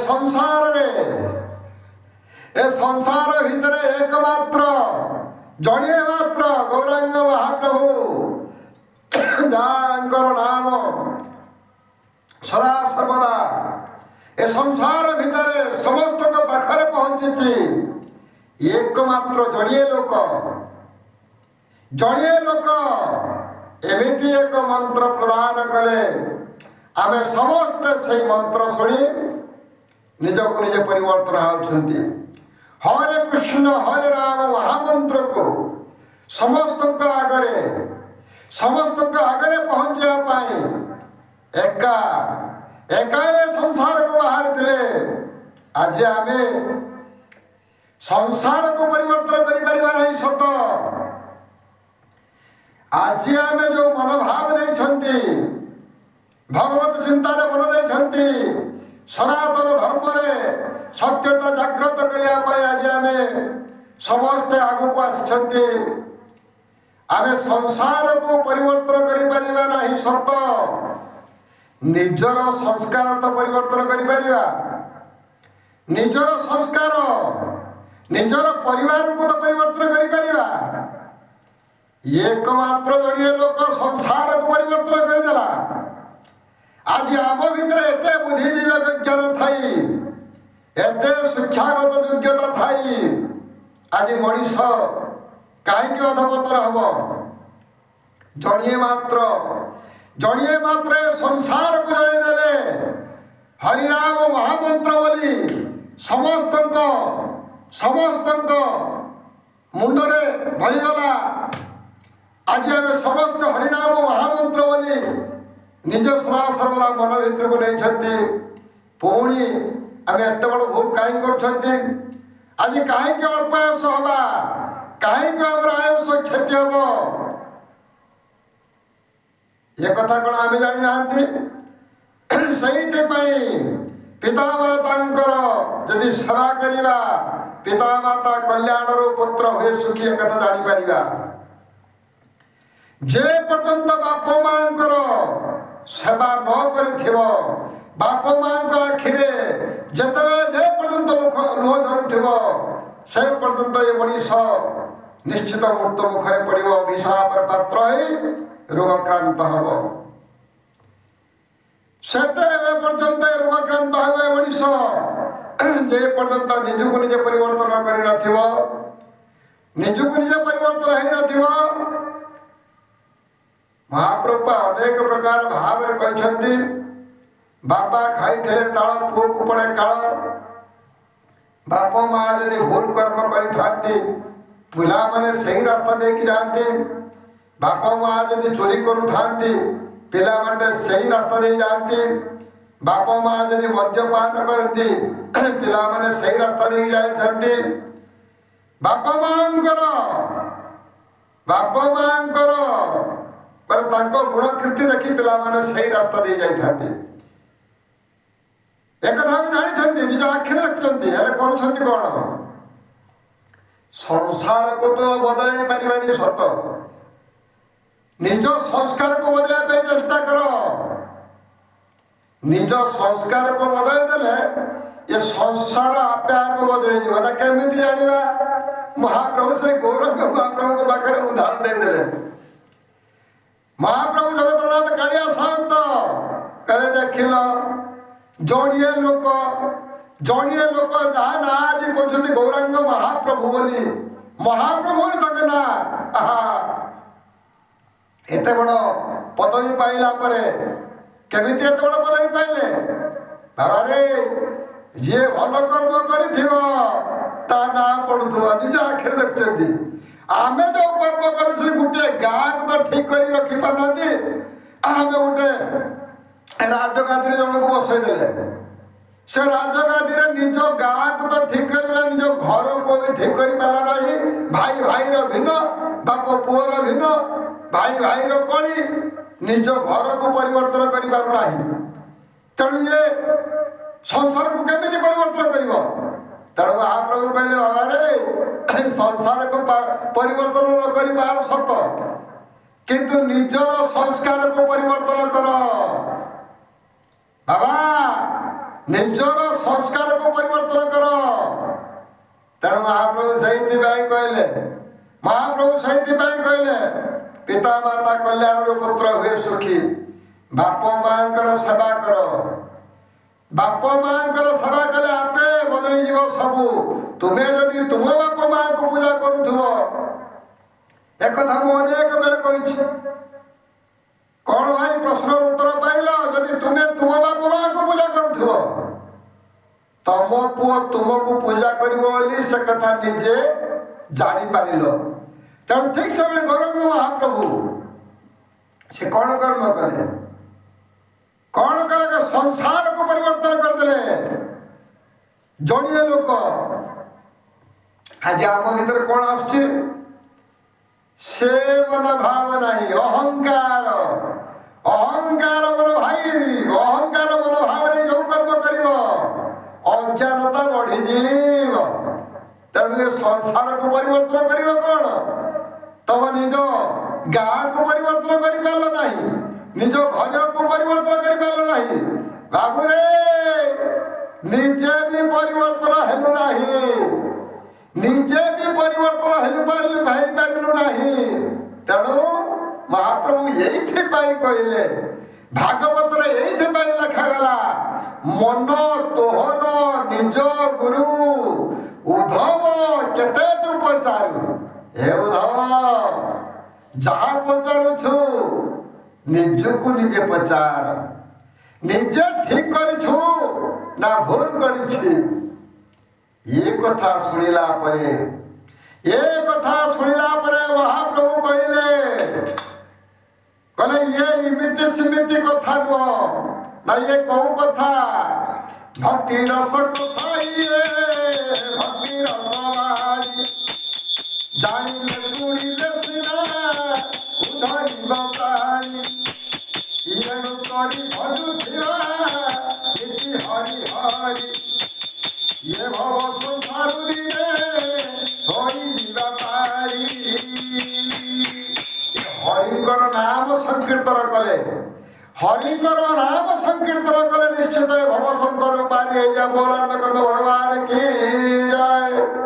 संसार भितर एकमात्र जड़िए मात्र गौरांग महाप्रभु जाकर नाम सदा सर्वदा ए संसार भितर समस्त पाखरे पहुंची एकमात्र जड़िए लोक एमिति एक मंत्र प्रदान कले आमे समस्त से मंत्र शुणी निजक निजे परिवर्तन होती। हरे कृष्ण हरे राम महामंत्र को समस्त आगरे पहुंचा एका संसार को बाहर थे। आज आमे संसार को परिवर्तन करें सत आज आमे जो मनोभाव नहीं भगवत चिंतार मन दे सनातन धर्म रे सत्यता जागृत करने आज आमे समस्ते आगू आसी आमे संसार को परिवर्तन करिपरिबा नहीं सत निजर संस्कार तो परिवर्तन करिपरिबा निजर संस्कार निजर परिवार को तो परिवर्तन करिपरिबा एकमात्र जड़िए लोक संसार को परिवर्तन करदेला। आज आम भितर एत बुद्धि विवेक ज्ञान थाई एत शिक्षागत योग्यता थाई आज मनीष कहीं अधपतन हम जड़िए मात्र संसार को जड़ेदेले हरिनाम महामंत्र बोली समस्त मुंडरे भरीगला। आज आम समस्त हरिनाम महामंत्र बोली निज सदा सर्वदा मन भर को नहीं पुणी आम एत बड़ भूल कहीं कर आज कहीं अल्प आयुष हवा कहीं आम आयुष क्षति हम ये कथा कौन आम जानी ना से पितामाता जदि सेवा करवा पितामाता कल्याण पुत्र हुए सुखी एक कथा जापर जे पर्यंत बाप माँ सेवा न कर बाप माँ आखिरे जिते जे पर्यंत लुह झरुव से पर्यंत ये मनीष निश्चित मृत्यु मुखरे पड़ो अभिशाप पात्र रोगक्रांत हम से पर्यंत रोगक्रांत हो मनीष जे पर्यंत निजक निजे परिवर्तन कर निजक निजे परिवर्तन हो महाप्रभु अनेक प्रकार भाव कहते बापा खाई ताल पुओ को पड़े काल बाप माँ जदि भूल कर्म करी पिला माने सही रास्ता देकी जाती बाप माँ जदि चोरी करू पिला माने सही रास्ता दे जाती बाप माँ जदि मद्यपान करती पिला माने सही रास्ता दे जाती बाप माँ गुण कीर्ति देखी पिला माने सही रास्ता दे जाती एक जानी निज आखिर देखुंत कौन संसार को तो बदल पारे सत निज संस्कार को बदलने चेष्टा कर निज संस्कार को बदल देले ये संसार आपे आप बदल केमी जाना महाप्रभु से गौरंग महाप्रभु को पाखे उदाहरण देदेले महाप्रभु जगतनाथ कालिया शांत कहले देखिल जड़िए लोक जहाँ ना आज कहते गौरांग महाप्रभु बोली ना एत बड़ पदवी पाइला केमिति एत बड़ पदवी पाइले बाबा रे जी भल कर्म कर ना पड़ुव निज आखिर देखते आमे जो कर्म कर गोटे गाँ को तो ठीक कर रखी पार आमे गोटे राजगादी जन को बसईदे से राजगादी निज गाँ को तो ठीक कर निज घर को भी ठीक कर पारा नहीं भाई भाई भिन्न बाप पुअर भिन्न भाई भाई कली निज घर को परिवर्तन कर पारना तेणु ये संसार को केमी परिवर्तन कर तेणु महाप्रभु कहले बाबा रे संसार को परिवर्तन न कर सत किंतु निजर संस्कार को परिवर्तन कर बाबा ନିଜର ସଂସ୍କାରକୁ ପରିବର୍ତ୍ତନ କର। ତେଣୁ ମହାପ୍ରଭୁ ସେଇଥିପାଇଁ କହିଲେ ପିତା ମାତା କଲ୍ୟାଣରୁ ପୁତ୍ର ହୁଏ ସୁଖୀ। ବାପ ମାଙ୍କର ସେବା କର। ବାପ ମାଙ୍କର ସେବା କଲେ ଆପେ ବଦଳିଯିବ ସବୁ। ତୁମେ ଯଦି ତୁମ ବାପ ମାଙ୍କୁ ପୂଜା କରୁଥିବ, ଏକଥା ମୁଁ ଅନେକ ବେଳେ କହିଛି। କଣ ଭାଇ ପ୍ରଶ୍ନର ଉତ୍ତର ପାଇଲ? ଯଦି ତୁମେ ତୁମ ବାପ ମାଙ୍କୁ ପୂଜା କରୁଥିବ, ତମ ପୁଅ ତୁମକୁ ପୂଜା କରିବ ବୋଲି ସେ କଥା ନିଜେ ଜାଣିପାରିଲ। ତେଣୁ ଠିକ ସେଭଳି ଗୌରବ ମହାପ୍ରଭୁ ସେ କଣ କର୍ମ କଲେ? କଣ କଲେ? ସଂସାରକୁ ପରିବର୍ତ୍ତନ କରିଦେଲେ। ଜଣିଏ ଲୋକ ଆଜି ଆମ ଭିତରେ କଣ ଆସୁଛି? ସେ ମନୋଭାବ ନାହିଁ, ଅହଙ୍କାର ମନୋଭାବରେ ଯୋଉ କର୍ମ କରିବ ଅଜ୍ଞାନତା ବଢିଯିବ। ତେଣୁ ଏ ସଂସାରକୁ ପରିବର୍ତ୍ତନ କରିବ କଣ? ତମ ନିଜ ଗାଁକୁ ପରିବର୍ତ୍ତନ କରିପାରିଲ ନାହିଁ, ନିଜ ଘରକୁ ପରିବର୍ତ୍ତନ କରିପାରିଲ ନାହିଁ। ବାବୁରେ ନିଜେ ବି ପରିବର୍ତ୍ତନ ହେଲୁ ନାହିଁ, ହେଇପାରିଲୁ ନାହିଁ। ତେଣୁ ମହାପ୍ରଭୁ ଏଇଥିପାଇଁ କହିଲେ, ଭାଗବତରେ ଏଇଥିପାଇଁ ଲେଖାଗଲା, ମନ ତୋହର ନିଜ ଗୁରୁ ଉଦ୍ଧବ କେତେ ତୁ ପଚାରୁ। ଏ ଉଦ୍ଧବ, ଯାହା ପଚାରୁଛୁ ନିଜକୁ ନିଜେ ପଚାର। ନିଜେ ଠିକ କରିଛୁ ନା ଭୁଲ କରିଛି? ଏ କଥା ଶୁଣିଲା ପରେ ମହାପ୍ରଭୁ କହିଲେ ଇଏ ଏମିତି ସେମିତି କଥା ନୁହଁ ନା, ଇଏ କୋଉ କଥା? ଭକ୍ତି ରସ କଥା। ଭକ୍ତି ରସ ବାଣୀ ଜାଣିଲେ ଶୁଣିଲେ ସିନା ଉଦ୍ଧରିବ ପ୍ରାଣୀ। ଏଣୁ କରି ଭଜୁଥିବା ନୀତି ହରି ହରି, ଇଏ ଭବ ସଂସାରୁ ଦିନେ ହୋଇଯିବା ପାରି। ହରିଙ୍କର ନାମ ସଂକୀର୍ତ୍ତନ କଲେ, ନିଶ୍ଚିତ ଭବ ସଂସାର ପାରି ହେଇଯାବ। ଭଗବାନ କି ଜୟ।